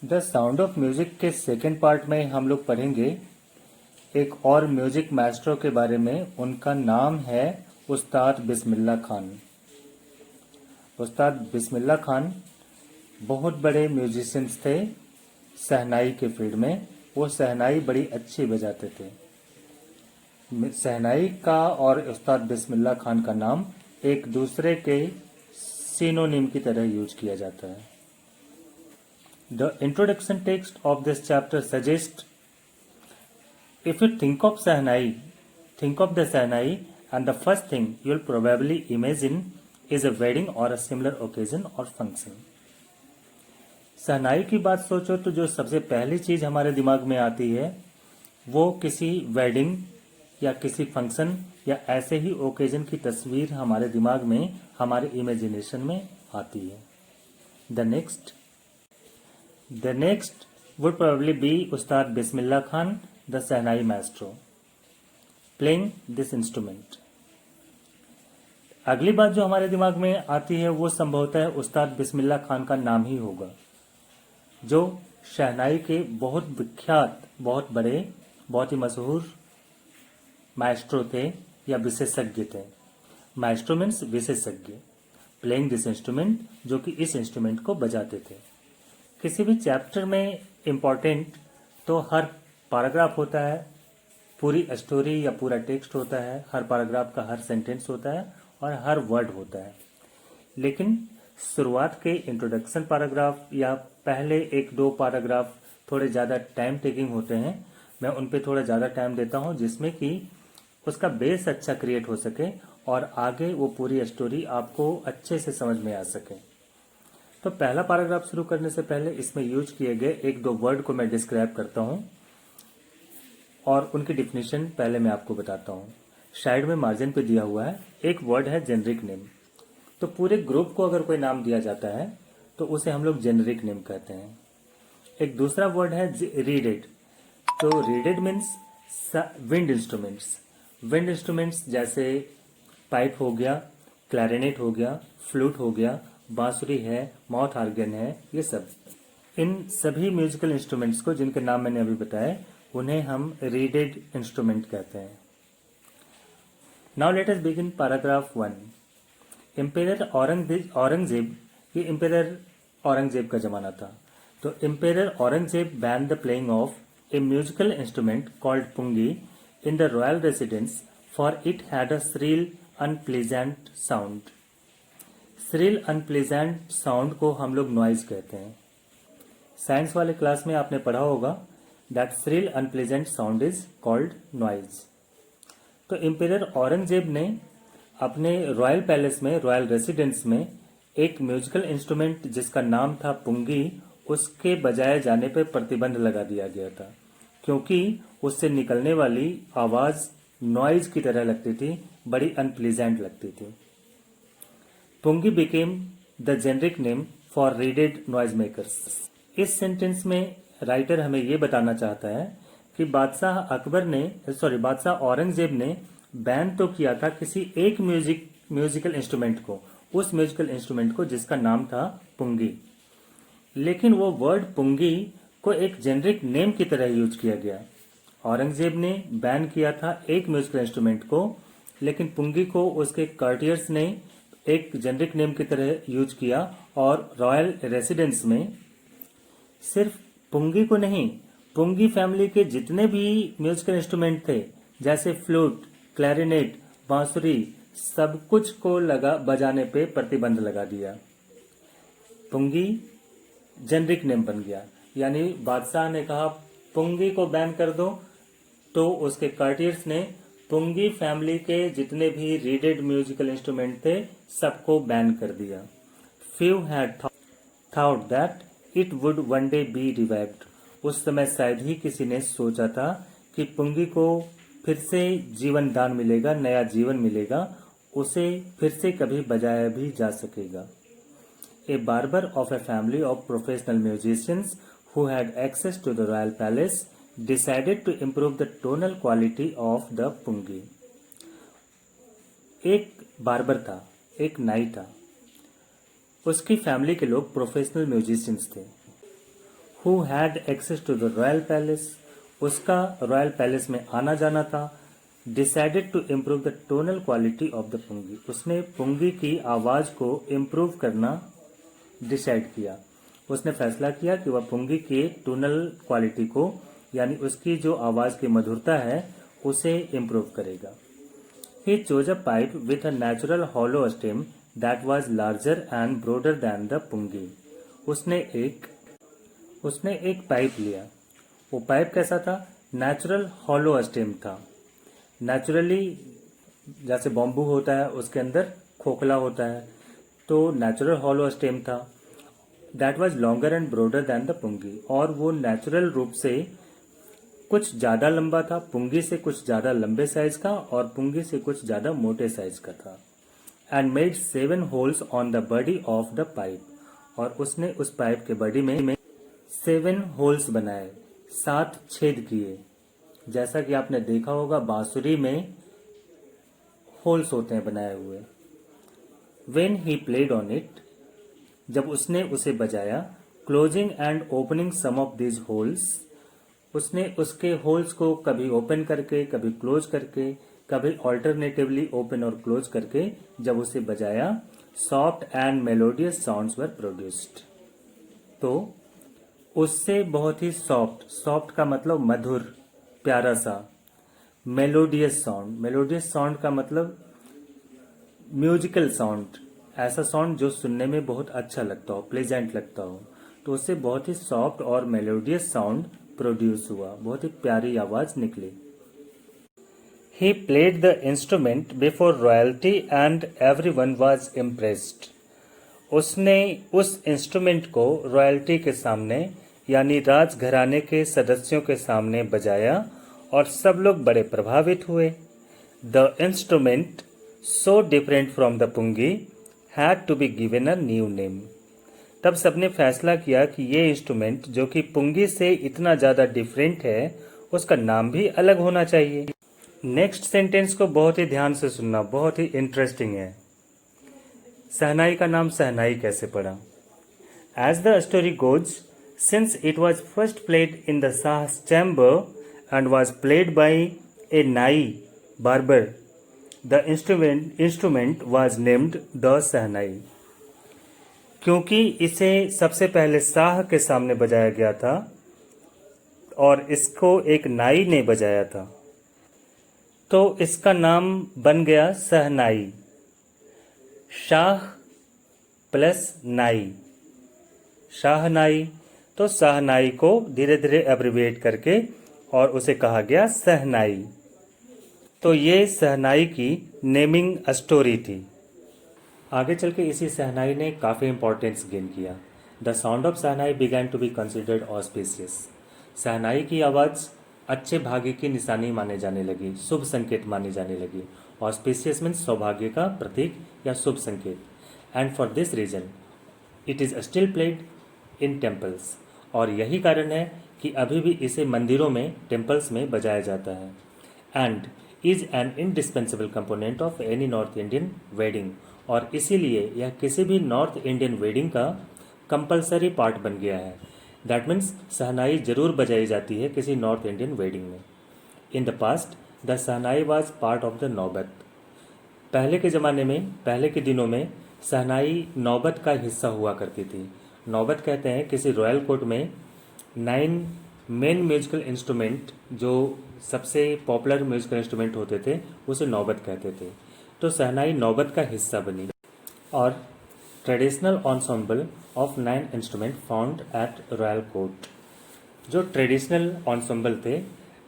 The sound of music के second part में हम लोग पढ़ेंगे एक और म्यूजिक मास्टरों के बारे में। उनका नाम है उस्ताद बिस्मिल्लाह खान। उस्ताद बिस्मिल्लाह खान बहुत बड़े म्यूजिशियंस थे शहनाई के फील्ड में। वो शहनाई बड़ी अच्छी बजाते थे। शहनाई का और उस्ताद बिस्मिल्लाह खान का नाम एक दूसरे के सिनोनिम की तरह यूज किया जाता है। The introduction text of this chapter suggests, if you think of Sahnai, think of the Sahnai, and the first thing you'll probably imagine is a wedding or a similar occasion or function. सहनाई की बात सोचो तो जो सबसे पहली चीज हमारे दिमाग में आती है वो किसी वेडिंग या किसी फंक्शन या ऐसे ही ओकेजन की तस्वीर हमारे दिमाग में, हमारे इमेजिनेशन में आती है। The next would probably be Ustad Bismillah Khan, the Sahnai maestro, playing this instrument. अगली बात जो हमारे दिमाग में आती है वो संभवतः उस्ताद बिस्मिल्लाह खान का नाम ही होगा, जो शहनाई के बहुत विख्यात, बहुत बड़े, बहुत ही मशहूर माएस्ट्रो थे या विशेषज्ञ थे। माएस्ट्रो मीन्स विशेषज्ञ, प्लेइंग दिस इंस्ट्रूमेंट, जो कि इस इंस्ट्रूमेंट को बजाते थे। किसी भी चैप्टर में इम्पोर्टेंट तो हर पैराग्राफ होता है, पूरी स्टोरी या पूरा टेक्स्ट होता है, हर पैराग्राफ का हर सेंटेंस होता है और हर वर्ड होता है। लेकिन शुरुआत के इंट्रोडक्शन पैराग्राफ या पहले एक दो पैराग्राफ थोड़े ज़्यादा टाइम टेकिंग होते हैं। मैं उन पे थोड़ा ज़्यादा टाइम देता हूँ जिसमें कि उसका बेस अच्छा क्रिएट हो सके और आगे वो पूरी स्टोरी आपको अच्छे से समझ में आ सके। तो पहला पैराग्राफ शुरू करने से पहले इसमें यूज किए गए एक दो वर्ड को मैं डिस्क्राइब करता हूं और उनकी डिफिनेशन पहले मैं आपको बताता हूं। साइड में मार्जिन पे दिया हुआ है, एक वर्ड है जेनरिक नेम। तो पूरे ग्रुप को अगर कोई नाम दिया जाता है तो उसे हम लोग जेनरिक नेम कहते हैं। एक दूसरा वर्ड है रीडेड। तो readed means wind instruments. Wind instruments जैसे पाइप हो गया, क्लैरिनेट हो गया, फ्लूट हो गया, बांसुरी है, माउथ ऑर्गन है, ये सब। इन सभी म्यूजिकल इंस्ट्रूमेंट्स को जिनके नाम मैंने अभी बताए उन्हें हम रीडेड इंस्ट्रूमेंट कहते हैं। Now let us begin paragraph 1। Emperor Aurangzeb, ये एम्पेरर औरंगजेब का जमाना था। तो emperor Aurangzeb ban the playing of a musical instrument called pungi in the royal residence for it had a shrill unpleasant sound. Shrill unpleasant sound को हम लोग नॉइज कहते हैं। साइंस वाले क्लास में आपने पढ़ा होगा that shrill unpleasant sound is called noise. तो एम्पेरर औरंगजेब ने अपने रॉयल पैलेस में, रॉयल रेसिडेंस में एक म्यूजिकल इंस्ट्रूमेंट जिसका नाम था पुंगी, उसके बजाए जाने पर प्रतिबंध लगा दिया गया था, क्योंकि उससे निकलने वाली आवाज नॉइज की तरह लगती थी, बड़ी अनप्लीजेंट लगती थी। Pungi became the generic name for reeded noise makers. इस सेंटेंस में राइटर हमें यह बताना चाहता है कि बादशाह औरंगजेब ने बैन तो किया था किसी एक म्यूजिकल इंस्ट्रूमेंट को, उस म्यूजिकल इंस्ट्रूमेंट को जिसका नाम था पुंगी, लेकिन वो वर्ड पुंगी को एक जेनरिक नेम की तरह यूज किया गया। औरंगजेब ने बैन किया था एक म्यूजिकल इंस्ट्रूमेंट को, लेकिन पुंगी को उसके कर्टियर्स ने एक जेनरिक नेम की तरह यूज किया और रॉयल रेसिडेंस में सिर्फ पुंगी को नहीं, पुंगी फैमिली के जितने भी म्यूजिकल इंस्ट्रूमेंट थे जैसे फ्लूट, क्लैरिनेट, बांसुरी, सब कुछ को बजाने पे प्रतिबंध लगा दिया। पुंगी जेनरिक नेम बन गया, यानी बादशाह ने कहा पुंगी को बैन कर दो, तो उसके कर्टियर्स ने पुंगी फैमिली के जितने भी रीडेड म्यूजिकल इंस्ट्रूमेंट थे सबको बैन कर दिया। Few had thought that it would one day B revived. उस समय शायद ही किसी ने सोचा था कि पुंगी को फिर से जीवन दान मिलेगा, नया जीवन मिलेगा, उसे फिर से कभी बजाया भी जा सकेगा। A barber of a family of professional musicians who had access to the royal palace decided to improve the tonal quality of the pungi. एक बार्बर था, एक नाई था, उसकी फैमिली के लोग प्रोफेशनल म्यूजिशियंस थे। Who had access to the royal palace, उसका रॉयल पैलेस में आना जाना था। Decided to improve the tonal quality of the pungi, उसने पुंगी की आवाज को इम्प्रूव करना डिसाइड किया। उसने फैसला किया कि वह पुंगी के टोनल क्वालिटी को, यानी उसकी जो आवाज की मधुरता है, उसे इम्प्रूव करेगा। He chose a pipe with a natural hollow stem that was larger and broader than the pungi. उसने एक पाइप लिया। वो पाइप कैसा था? नेचुरल हॉलो स्टेम था। नेचुरली जैसे बॉम्बू होता है उसके अंदर खोखला होता है, तो नेचुरल हॉलो स्टेम था। That was longer and broader than the pungi, और वो नेचुरल रूप से कुछ ज्यादा लंबा था, पुंगी से कुछ ज्यादा लंबे साइज का और पुंगी से कुछ ज्यादा मोटे साइज का था। And made 7 holes on the body of the pipe, और उसने उस पाइप के बॉडी में 7 होल्स बनाए, 7 छेद किए। जैसा कि आपने देखा होगा बांसुरी में होल्स होते हैं बनाए हुए। When he played on it, जब उसने उसे बजाया, closing and opening some of these holes, उसने उसके होल्स को कभी ओपन करके, कभी क्लोज करके, कभी ऑल्टरनेटिवली ओपन और क्लोज करके जब उसे बजाया, soft and melodious sounds were produced. तो उससे बहुत ही सॉफ्ट का मतलब मधुर, प्यारा सा। मेलोडियस साउंड का मतलब म्यूजिकल साउंड, ऐसा साउंड जो सुनने में बहुत अच्छा लगता हो, प्लेजेंट लगता हो। तो उससे बहुत ही सॉफ्ट और मेलोडियस साउंड प्रोड्यूस हुआ, बहुत ही प्यारी आवाज निकली। He played the instrument before royalty and everyone was impressed. उसने उस इंस्ट्रूमेंट को रॉयल्टी के सामने, यानी राजघराने के सदस्यों के सामने बजाया और सब लोग बड़े प्रभावित हुए। The instrument so different from the pungi had to be given a new name. तब सबने फैसला किया कि ये इंस्ट्रूमेंट जो कि पुंगी से इतना ज़्यादा डिफरेंट है, उसका नाम भी अलग होना चाहिए। नेक्स्ट सेंटेंस को बहुत ही ध्यान से सुनना, बहुत ही इंटरेस्टिंग है। शहनाई का नाम शहनाई कैसे पड़ा? As the story goes, since it was first played in the Shah's chamber and was played by a nai barber, the instrument was named the शहनाई। क्योंकि इसे सबसे पहले शाह के सामने बजाया गया था और इसको एक नाई ने बजाया था, तो इसका नाम बन गया शहनाई। शाह प्लस नाई, शाहनाई। तो शहनाई को धीरे धीरे एब्रिविएट करके और उसे कहा गया शहनाई। तो ये शहनाई की नेमिंग स्टोरी थी। आगे चल के इसी शहनाई ने काफ़ी इंपॉर्टेंस गेन किया। The sound of shehnai began to be considered auspicious. Shehnai की आवाज़ अच्छे भाग्य की निशानी माने जाने लगी, शुभ संकेत मानी जाने लगी। ऑस्पिशियस मीन्स सौभाग्य का प्रतीक या शुभ संकेत। And for this reason it is still played in temples, और यही कारण है कि अभी भी इसे मंदिरों में, टेम्पल्स में बजाया जाता है। And is an indispensable component of any north Indian wedding, और इसीलिए यह किसी भी नॉर्थ इंडियन वेडिंग का कंपलसरी पार्ट बन गया है। दैट मीन्स शहनाई जरूर बजाई जाती है किसी नॉर्थ इंडियन वेडिंग में। In the past the shehnai was part of the नौबत। पहले के ज़माने में, पहले के दिनों में शहनाई नौबत का हिस्सा हुआ करती थी। नौबत कहते हैं किसी रॉयल कोर्ट में 9 मेन म्यूजिकल इंस्ट्रूमेंट, जो सबसे पॉपुलर म्यूजिकल इंस्ट्रूमेंट होते थे, उसे नौबत कहते थे। तो शहनाई नौबत का हिस्सा बनी। और traditional ensemble of 9 instrument found at royal court. जो ट्रेडिशनल ensemble थे,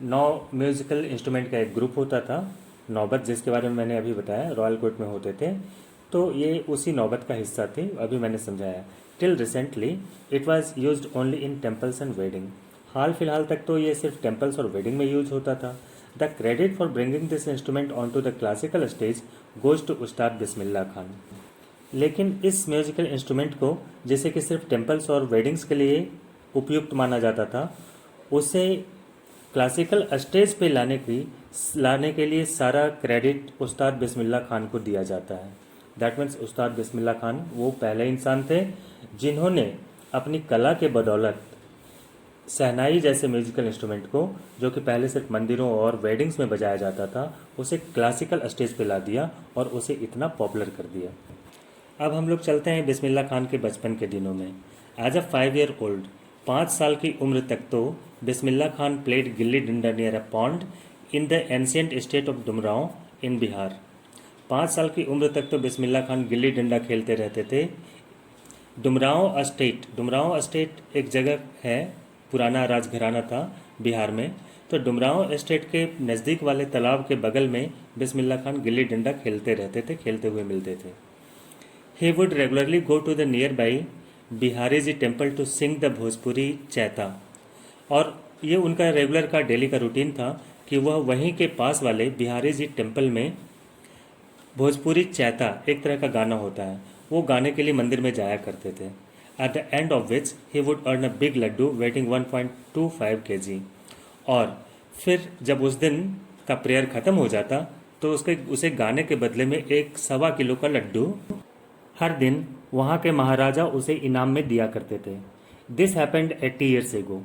9 म्यूजिकल इंस्ट्रूमेंट का एक ग्रुप होता था, नौबत, जिसके बारे में मैंने अभी बताया, रॉयल कोर्ट में होते थे। तो ये उसी नौबत का हिस्सा थे, अभी मैंने समझाया। Till recently it was used only in temples and wedding. हाल फिलहाल तक तो ये सिर्फ टेम्पल्स और वेडिंग में यूज होता था। The credit for bringing this instrument on to the classical stage goes to Ustad Bismillah Khan. लेकिन इस म्यूजिकल इंस्ट्रूमेंट को, जैसे कि सिर्फ टेम्पल्स और वेडिंग्स के लिए उपयुक्त माना जाता था, उसे क्लासिकल स्टेज पे लाने के लिए सारा क्रेडिट उस्ताद बिस्मिल्लाह खान को दिया जाता है। दैट मीन्स उस्ताद बिस्मिल्लाह खान वो पहले इंसान थे जिन्होंने अपनी कला के बदौलत शहनाई जैसे म्यूजिकल इंस्ट्रूमेंट को, जो कि पहले सिर्फ मंदिरों और वेडिंग्स में बजाया जाता था, उसे क्लासिकल स्टेज पे ला दिया और उसे इतना पॉपुलर कर दिया। अब हम लोग चलते हैं बिस्मिल्लाह खान के बचपन के दिनों में। एज अ 5 ईयर ओल्ड, 5 साल की उम्र तक तो Bismillah Khan played gilli danda near a pond in the ancient state of Dumraon in Bihar. 5 साल की उम्र तक तो बिस्मिल्लाह खान गिल्ली डंडा खेलते रहते थे। डुमरांव स्टेट एक जगह है, पुराना राजघराना था बिहार में। तो डुमरांव स्टेट के नज़दीक वाले तालाब के बगल में बिस्मिल्लाह खान गिल्ली डंडा खेलते रहते थे, खेलते हुए मिलते थे। He would regularly go to the nearby Bihari ji temple to sing the Bhojpuri chaita. और ये उनका रेगुलर का डेली का रूटीन था कि वह वहीं के पास वाले बिहारी जी टेम्पल में भोजपुरी चैता, एक तरह का गाना होता है, वो गाने के लिए मंदिर में जाया करते थे। At the end of which he would earn a big laddoo weighing 1.25 kg। और फिर जब उस दिन का प्रेयर ख़त्म हो जाता तो उसे गाने के बदले में 1.25 किलो का लड्डू हर दिन वहाँ के महाराजा उसे इनाम में दिया करते थे। This happened 80 years ago।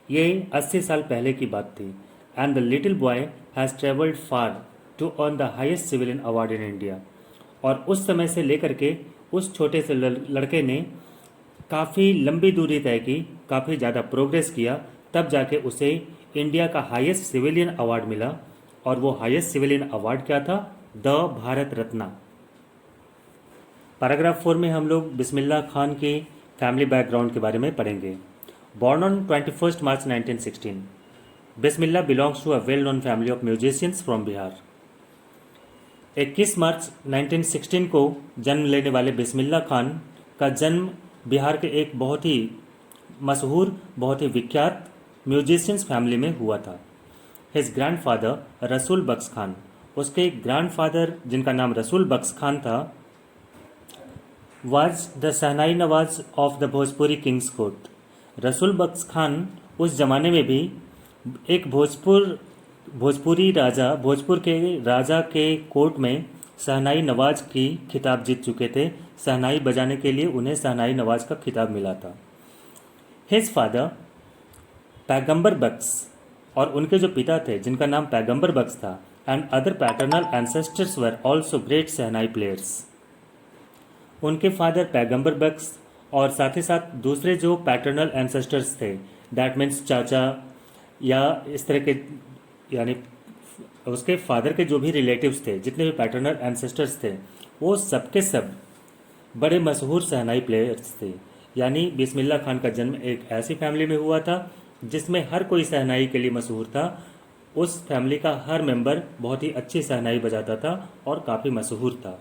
ये 80 साल पहले की बात थी। And the little boy has travelled far to earn the highest civilian award in India. और उस समय से लेकर के उस छोटे से लड़के ने काफ़ी लंबी दूरी तय की, काफ़ी ज़्यादा प्रोग्रेस किया, तब जाके उसे इंडिया का हाईएस्ट सिविलियन अवार्ड मिला। और वो हाईएस्ट सिविलियन अवार्ड क्या था? द भारत रत्ना। पैराग्राफ 4 में हम लोग बिस्मिल्लाह खान के फैमिली बैकग्राउंड के बारे में पढ़ेंगे। Born on 21 March 1916, Bismillah belongs to a well known family of musicians from Bihar. 21 मार्च 1916 को जन्म लेने वाले बिस्मिल्लाह खान का जन्म बिहार के एक बहुत ही मशहूर, बहुत ही विख्यात म्यूजिशियंस फैमिली में हुआ था। हिज ग्रैंडफादर रसूल बख्श खान, उसके ग्रैंडफादर जिनका नाम रसूल बख्श खान था, was the shehnai Nawaz of the Bhojpuri Kings court. रसूल बख्श खान उस जमाने में भी एक भोजपुरी राजा, भोजपुर के राजा के कोर्ट में शहनाई नवाज की खिताब जीत चुके थे। शहनाई बजाने के लिए उन्हें शहनाई नवाज का खिताब मिला था। हिज फादर पैगंबर बख्श, और उनके जो पिता थे जिनका नाम पैगंबर बख्श था, and other paternal ancestors were also great shehnai players. उनके फादर पैगंबर बख्श और साथ ही साथ दूसरे जो पैटर्नल एंसेस्टर्स थे, दैट मीन्स चाचा या इस तरह के, यानी उसके फादर के जो भी रिलेटिव्स थे, जितने भी पैटर्नल एंसेस्टर्स थे, वो सबके सब बड़े मशहूर शहनाई प्लेयर्स थे। यानी बिस्मिल्लाह खान का जन्म एक ऐसी फैमिली में हुआ था जिसमें हर कोई शहनाई के लिए मशहूर था। उस फैमिली का हर मेंबर बहुत ही अच्छी शहनाई बजाता था और काफ़ी मशहूर था।